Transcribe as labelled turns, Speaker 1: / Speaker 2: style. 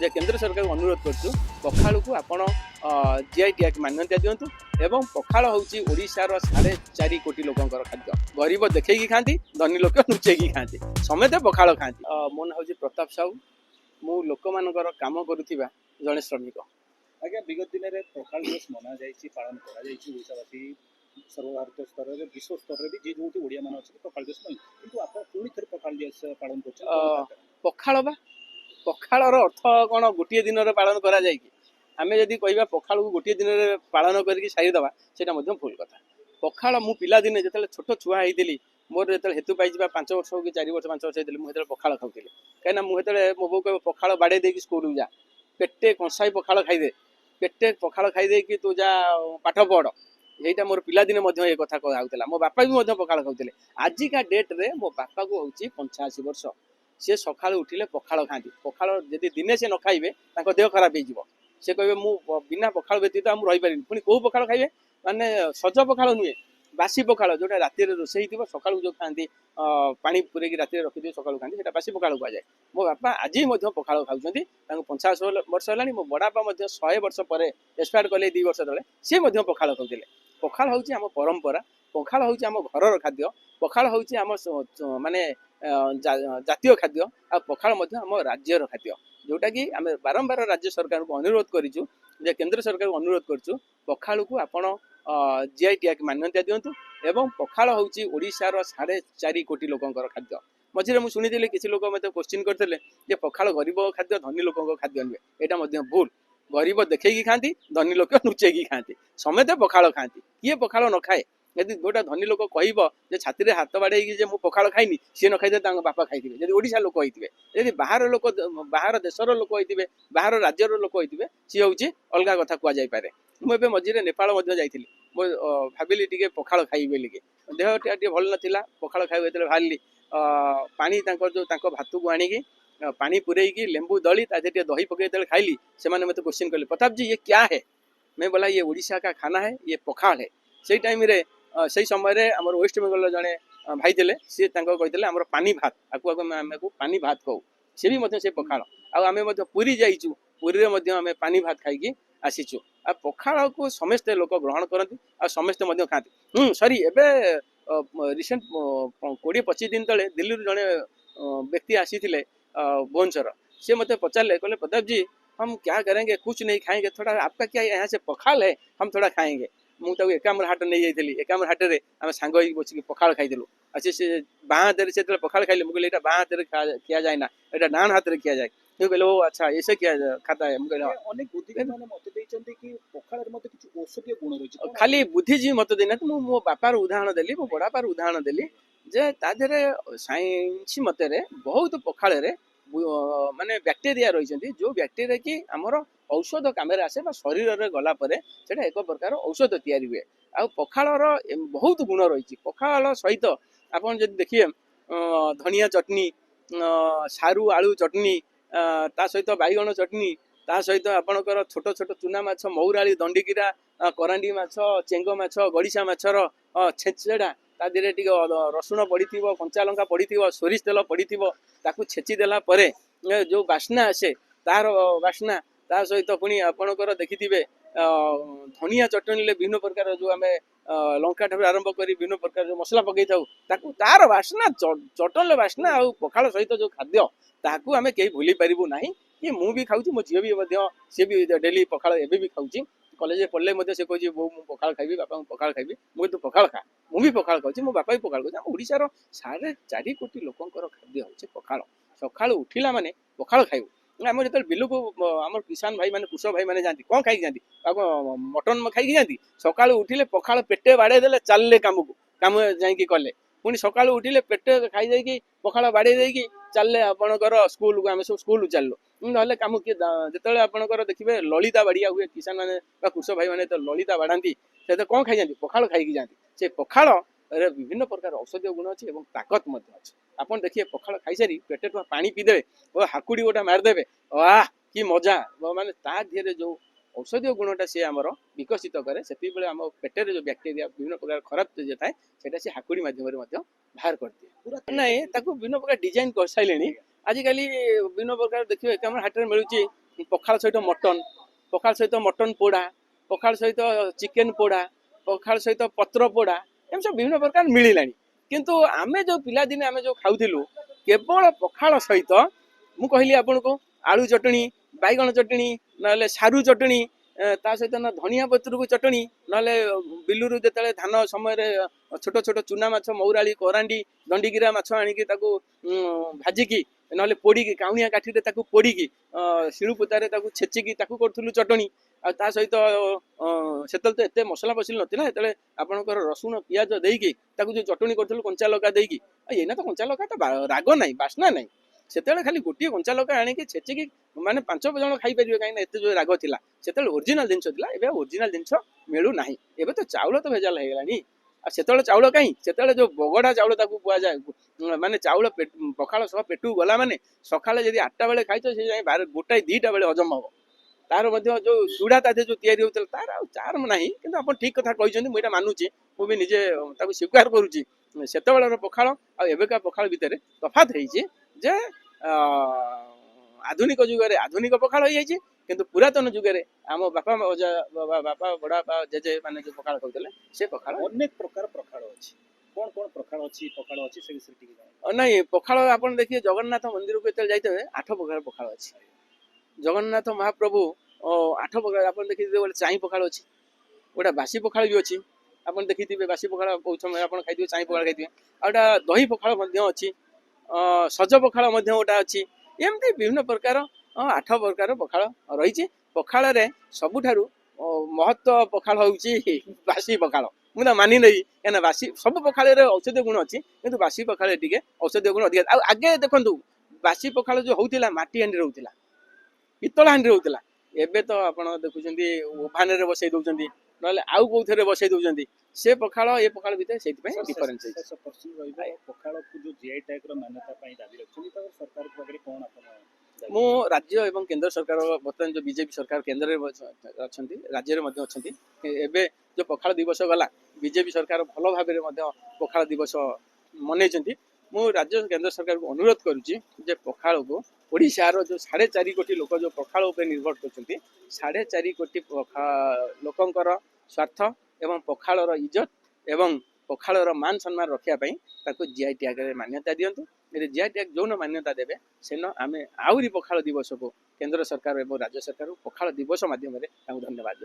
Speaker 1: जे केंद्र सरकार अनुरोध करछु पखाल को आपण जीआई टैग मान्यता दिंतु एवं पखाल होउची ओडिशार 4.5 कोटी लोकंकर खाद्य गरीब देखैकी खाती धनी लोक लुचेकी खाती समेत पखाल खाती मो ना होउची प्रताप साहू मु लोक मानकर काम करुथिबा जने श्रमिक
Speaker 2: आज्ञा विगत दिन में पखाल दिवस मना जाइए पालन करावासी सर्वभारतीय स्तर में विश्व स्तर में भी जो ओडिया मान अच्छे पखाल दिवस किंतु आप पुणी थे पखाल दिवस पालन कर
Speaker 1: पखाल बा पखालर अर्थ कौन गोटे दिन पालन करा जाए कि आमे जदि कहबा पखाल को गोटे दिन पालन करके सारीदबा सेटा मध्यम भूल कथा पखाल मु पिला दिने जतले छोट छुआ होइतिली मोर जतले हेतु पाइबा 5 वर्ष हो कि 4 वर्ष 5 वर्ष होइतिली मु हेतले पखाल खाउतिली काइना मु हेतले मो बो कहबो पखाल बाडे देकी स्कूल जा पेटे कंसाई पखाल खाइ दे पेटे पखाल खाइ दे कि तू जा पाठ पढ़ एटा मोर पिला दिने मध्य ए कथा कहउतला मो बापा भी मध्य पखाल खाउतिले आजि का डेट रे मो बापा को होउची 85 वर्ष सी सका उठिले पखाल खाती पखाल जदि दिने से न खाइबे देह खराब हो से कहे मु बिना पखाल व्यतीत आम रही पारि पुणी कौ पखाल खाइबे माने सज पखाल नुहे बासी पखाल जोटा राति रोषे थी सका जो खाती पानी पूरे राति रखिदे सका खाती से बासी पखाल कहुए मो बापा आज पखाल खाऊँ 50 वर्ष है मो बड़ापा 100 वर्ष पर एक्सपायर कले 2 वर्ष तले सी पखाल खाते पखाल हूँ आम परंपरा पखाल हूँ आम घर खाद्य पखाल हूँ आम माने जातीय खाद्य आ पखाल आम राज्यर खाद्य जोटा कि आम बारंबार राज्य सरकार को अनुरोध करूँ केंद्र सरकार को अनुरोध करूँ पखाल को आपण जीआई टैग मान्यता दिंतु एवं पखाल हूँ ओडिशार 4.5 कोटी लोकंकर खाद्य मझे मुझे शुणी किसी लोग मतलब क्वेश्चन करते पखाल गरीब खाद्य धनी लोक खाद्य नुहे यहाँ भूल गरीब देखैकी खाती धनी लोक लुचेकी खाती समेत पखाल खाती किए पखाल न खाए यदि गोटा धनी लोक कह छाती हाथ बाड़े मु पखाल खाइनी सी न खाई बापा खाई जब ओडिशा लोक होते यदि बाहर लोक बाहर देशर लोक होते बाहर राज्यर लोक होते सी हूँ अलग कथा कहुए मुझे मझे नेपाल जाइली मो भाविली टे पखाल खाई बोलिकी देह टे भल नाला पखाल खाई बाहरी पानी जो भात को आणिकी पानी पुरेकी लेंबू दली ताजे दही पकड़ खाइली से मत क्वेश्चन कले प्रताप जी ये क्या है मैं बोला ये ओडिशा का खाना है ये पखाल है से टाइम रे से समय आम वेस्ट बेंगल जड़े भाई थे सी कहते आम पानी भात आम को पानी भात कहू सी भी से पखाल आम पुरी जाइचु पुरी आम पानी भात खाई आसीचु आ पखाल को समस्ते लोक ग्रहण करती आ समस्ते खाती सरी एवं रिसेंट 20-25 दिन तले दिल्ली जड़े व्यक्ति आसी भुवनेश्वर सी मत पचारे कहले प्रताप जी हम क्या करेंगे कुछ नहीं खाएंगे थोड़ा आपका क्या यहाँ से पखाल है हम थोड़ा खाएंगे मुझे एकाम्र हाट नहीं जाइली एकाम्र हाट में आम सांग बस पखाल खाइलु अच्छे से बाँ हाथ से पखाल खाइले मुझे यहाँ बाँ हाथ खिया जाए ना यहाँ डाण हाथ में खिया जाए तो कहले ओ अच्छा ऐसे क्या खाता है मुझे
Speaker 2: अनेक बुद्धिजीवी माने मत देइचंती कि पखाल मत किछ औषधीय गुण रही
Speaker 1: खाली बुद्धिजीवी मत देना मो बापार उदाहरण देली मो बड़ापार उदाहरण देली जे तादेरे साइंस मतेरे बहुत पखाल माने बैक्टेरिया रही जो बैक्टेरिया कि आमर औषध काम आसे शरीर में गला एक प्रकार औषध तैयारी हुए आ पखालर बहुत गुण रही पखाल सहित आप देखिए धनिया चटनी सारू आलू चटनी ता सहित बैगण चटनी ता सहित आपणकर छोट छोट चुना माछ मौराली दंडिकीरा करांडी माछ चेंग माछ गड़िशा माछर छेचेड़ा ता देहरे टिके रसुण पड़ी कंचा लंका पड़ी सोरिष तेल पड़ी ताकू छेची देला परे जो बास्ना आसे तार बास्ना ता सहित पुणी आपणकर देखिथिबे धनिया चटनी विभिन्न प्रकार जो आम लंका ठार आरंभ कर विभिन्न प्रकार जो मसला पकई था तार बास्ना चटन बास्ना आ पखाल सहित जो खाद्य ताकू आम कहीं भूली पारू ना कि मु भी खाऊँ मो झील भी सी भी डेली पखाल एवं भी खाऊँ कॉलेज पढ़ले से कहे बो मुझे पखाल खाइबी बापा पखाल खाइबी मुझे तू पखाल खा मु भी पखाल खाऊँ मो बापा भी पखाल खाऊँ ओडिशार 4.5 कोटी लोकंकर खाद्य होचे पखाल सकाल उठिला माने पखाल खाइबू आम जो बिल को आम किसान भाई मैंने कृषक भाई मैंने जाती कौन खाई जाती मटन खाई जाती सकाल उठिले पखाल पेटे बाड़े देले चलले काम को काम जाइए कले पुणी सकाल उठिले पेटे खाई जाइए पखाल बाड़े देकी चलले आपणकर स्कूल को आम सब स्कूल चलु ना कम किए जो आपणकर देखिए ललिता बाड़िया हुए किसान मैंने कृषक भाई मैंने तो ललिता बाढ़ाती से कौन खाई जाती पखाल खाई जाती से पखाल विभिन्न प्रकार औषधीय गुण अच्छे और ताकत अच्छे आप देखिए पखाल खाई सारी पेटे पानी पीदे और हाकुड़ी गोटा मारिदेवे वाह कि मजा माने ता धीरे जो औषधीय गुणटा सी आमर विकसित करे से आम पेटे जो बैक्टेरिया विभिन्न प्रकार खराब जो थाए से हाकुड़ी मध्यम बाहर कर दिए ना विभिन्न प्रकार डिजाइन कर सारे आजिकल विभिन्न प्रकार देखिए एकाम हाट में मिलूँ ପଖାଳ ସହିତ ମଟନ, ପଖାଳ ସହିତ ମଟନ ପୋଡ଼ା, ପଖାଳ ସହିତ ଚିକେନ ପୋଡ଼ା, ପଖାଳ ସହିତ ପତ୍ର ପୋଡ଼ା, ଏମିତି ସବୁ ବିଭିନ୍ନ ପ୍ରକାର ମିଳିଲାଣି। କିନ୍ତୁ ଆମେ ଯେଉଁ ପିଲାଦିନେ ଆମେ ଯେଉଁ ଖାଉଥିଲୁ କେବଳ ପଖାଳ ସହିତ, ମୁଁ କହିଲି ଆପଣଙ୍କୁ ଆଳୁ ଚଟଣି, ବାଇଗଣ ଚଟଣି, ନହେଲେ ସାରୁ ଚଟଣି, ତା ସହିତ ନା ଧନିଆ ପତ୍ରକୁ ଚଟଣି, ନହେଲେ ବିଲୁରୁ ଯେତେବେଳେ ଧାନ ସମୟରେ ଛୋଟ ଛୋଟ ଚୁନା ମାଛ, ମୌରାଳି, କରାଣ୍ଡି, ଦଣ୍ଡିଗିରା ମାଛ ଆଣିକି ତାକୁ ଭାଜିକି, ନହେଲେ ପୋଡ଼ିକି କାଉଣିଆ କାଠିରେ ତାକୁ ପୋଡ଼ିକି ଶିଳୁପୁତାରେ ତାକୁ ଛେଚିକି ତାକୁ କରୁଥିଲୁ ଚଟଣି। ଆଉ ତା ସହିତ ସେତେବେଳେ ତ ଏତେ ମସଲା ମସଲି ନଥିଲା, ସେତେବେଳେ ଆପଣଙ୍କର ରସୁଣ ପିଆଜ ଦେଇକି ତାକୁ ଯେଉଁ ଚଟଣି କରୁଥିଲୁ କଞ୍ଚା ଲଙ୍କା ଦେଇକି। ଆଉ ଏଇନା ତ କଞ୍ଚା ଲଙ୍କା ତ ରାଗ ନାହିଁ, ବାସ୍ନା ନାହିଁ। ସେତେବେଳେ ଖାଲି ଗୋଟିଏ କଞ୍ଚା ଲଙ୍କା ଆଣିକି ଛେଚିକି ମାନେ 5 ଜଣ ଖାଇପାରିବେ, କାହିଁକିନା ଏତେ ଯୋଉ ରାଗ ଥିଲା। ସେତେବେଳେ ଓରିଜିନାଲ ଜିନିଷ ଥିଲା, ଏବେ ଓରିଜିନାଲ ଜିନିଷ ମିଳୁନାହିଁ। ଏବେ ତ ଚାଉଳ ତ ଭେଜାଲ ହେଇଗଲାଣି। ଆଉ ସେତେବେଳେ ଚାଉଳ କାହିଁ, ସେତେବେଳେ ଯୋଉ ବଗଡ଼ା ଚାଉଳ ତାକୁ କୁହାଯାଏ, ମାନେ ଚାଉଳ ପଖାଳ ସହ ପେଟକୁ ଗଲା ମାନେ ସକାଳେ ଯଦି 8ଟା ବେଳେ ଖାଇଛ ସେ ଯାଇ 1ଟା 2ଟା ବେଳେ ହଜମ ହବ। ତାର ମଧ୍ୟ ଯୋଉ ଚୁଡ଼ା ତା ଦେହରେ ଯୋଉ ତିଆରି ହଉଥିଲା ତାର ଆଉ ଚାର୍ମ ନାହିଁ। କିନ୍ତୁ ଆପଣ ଠିକ କଥା କହିଛନ୍ତି, ମୁଁ ଏଇଟା ମାନୁଛି, ମୁଁ ବି ନିଜେ ତାକୁ ସ୍ୱୀକାର କରୁଛି। ସେତେବେଳର ପଖାଳ ଆଉ ଏବେକା ପଖାଳ ଭିତରେ ତଫାତ ହେଇଛି ଯେ ଆଧୁନିକ ଯୁଗରେ ଆଧୁନିକ ପଖାଳ ହେଇଯାଇଛି, କିନ୍ତୁ ପୁରାତନ ଯୁଗରେ ଆମ ବାପା ବାପା ବଡ଼ବାପା ଜେଜେ ମାନେ ଯୋଉ ପଖାଳ ଖାଉଥିଲେ ସେ ପଖାଳ।
Speaker 2: ଅନେକ ପ୍ରକାର ପଖାଳ ଅଛି, କଣ କଣ ପଖାଳ ଅଛି ସେ ବିଷୟରେ ଟିକେ ଜାଣିବେ?
Speaker 1: ନାଇଁ, ପଖାଳ ଆପଣ ଦେଖିବେ ଜଗନ୍ନାଥ ମନ୍ଦିରକୁ ଯେତେବେଳେ ଯାଇଥିବେ 8 ପ୍ରକାର ପଖାଳ ଅଛି। ଜଗନ୍ନାଥ ମହାପ୍ରଭୁ 8 ପ୍ରକାର ଆପଣ ଦେଖିଥିବେ। ଗୋଟେ ଚାଇଁ ପଖାଳ ଅଛି, ଗୋଟେ ବାସି ପଖାଳ ବି ଅଛି। ଆପଣ ଦେଖିଥିବେ ବାସି ପଖାଳ ବହୁତ ସମୟ ଆପଣ ଖାଇଥିବେ, ଚାଇଁ ପଖାଳ ଖାଇଥିବେ। ଆଉ ଗୋଟେ ଦହି ପଖାଳ ମଧ୍ୟ ଅଛି, ସଜ ପଖାଳ ମଧ୍ୟ ଗୋଟେ ଅଛି। ଏମିତି ବିଭିନ୍ନ ପ୍ରକାର 8 ପ୍ରକାର ପଖାଳ ରହିଛି। ପଖାଳରେ ସବୁଠାରୁ ମହତ୍ତ୍ୱ ପଖାଳ ହେଉଛି ବାସି ପଖାଳ। ମୁଁ ତ ମାନି ନେଇ, କାହିଁକିନା ବାସି ସବୁ ପଖାଳରେ ଔଷଧୀୟ ଗୁଣ ଅଛି, କିନ୍ତୁ ବାସି ପଖାଳରେ ଟିକେ ଔଷଧୀୟ ଗୁଣ ଅଧିକା। ଆଉ ଆଗେ ଦେଖନ୍ତୁ ବାସି ପଖାଳ ଯୋଉ ହଉଥିଲା ମାଟି ହାଣ୍ଡିରେ ହଉଥିଲା, ପିତ୍ତଳ ହାଣ୍ଡିରେ ହଉଥିଲା। ଏବେ ତ ଆପଣ ଦେଖୁଛନ୍ତି ଓଭାନରେ ବସେଇ ଦଉଛନ୍ତି, ନହେଲେ ଆଉ କୋଉଥିରେ ବସେଇ ଦଉଛନ୍ତି। ସେ ପଖାଳ ଏ ପଖାଳ ଭିତରେ ସେଇଥିପାଇଁ ଡିଫରେନ୍ସ ହେଇଛି।
Speaker 2: ଶେଷ ପ୍ରଶ୍ନ ରହିବ, ପଖାଳକୁ ଯୋଉ ଜିଆଇ ଟ୍ୟାଗର ମାନ୍ୟତା ପାଇଁ ଦାବି ରଖିଛନ୍ତି, ତାର ସରକାରଙ୍କ ପାଖରେ କଣ ଆପଣ ଦାବି?
Speaker 1: ମୁଁ ରାଜ୍ୟ ଏବଂ କେନ୍ଦ୍ର ସରକାର, ବର୍ତ୍ତମାନ ଯୋଉ ବିଜେପି ସରକାର କେନ୍ଦ୍ରରେ ଅଛନ୍ତି, ରାଜ୍ୟରେ ମଧ୍ୟ ଅଛନ୍ତି। ଏବେ ଯୋଉ ପଖାଳ ଦିବସ ଗଲା, ବିଜେପି ସରକାର ଭଲ ଭାବରେ ମଧ୍ୟ ପଖାଳ ଦିବସ ମନେଇଛନ୍ତି। ମୁଁ ରାଜ୍ୟ କେନ୍ଦ୍ର ସରକାରକୁ ଅନୁରୋଧ କରୁଛି ଯେ ପଖାଳକୁ ଓଡ଼ିଶାର ଯୋଉ 4.5 କୋଟି ଲୋକ ଯୋଉ ପଖାଳ ଉପରେ ନିର୍ଭର କରୁଛନ୍ତି, 4.5 କୋଟି ଲୋକଙ୍କର ସ୍ୱାର୍ଥ ଏବଂ ପଖାଳର ଇଜ୍ଜତ ଏବଂ ପଖାଳର ମାନ ସମ୍ମାନ ରଖିବା ପାଇଁ ତାକୁ ଜିଆଇ ଟ୍ୟାଗରେ ମାନ୍ୟତା ଦିଅନ୍ତୁ। ଯଦି ଜିଆଇ ଟ୍ୟାଗ ଯୋଉନ ମାନ୍ୟତା ଦେବେ, ସେନ ଆମେ ଆହୁରି ପଖାଳ ଦିବସକୁ କେନ୍ଦ୍ର ସରକାର ଏବଂ ରାଜ୍ୟ ସରକାରକୁ ପଖାଳ ଦିବସ ମାଧ୍ୟମରେ ତାଙ୍କୁ ଧନ୍ୟବାଦ।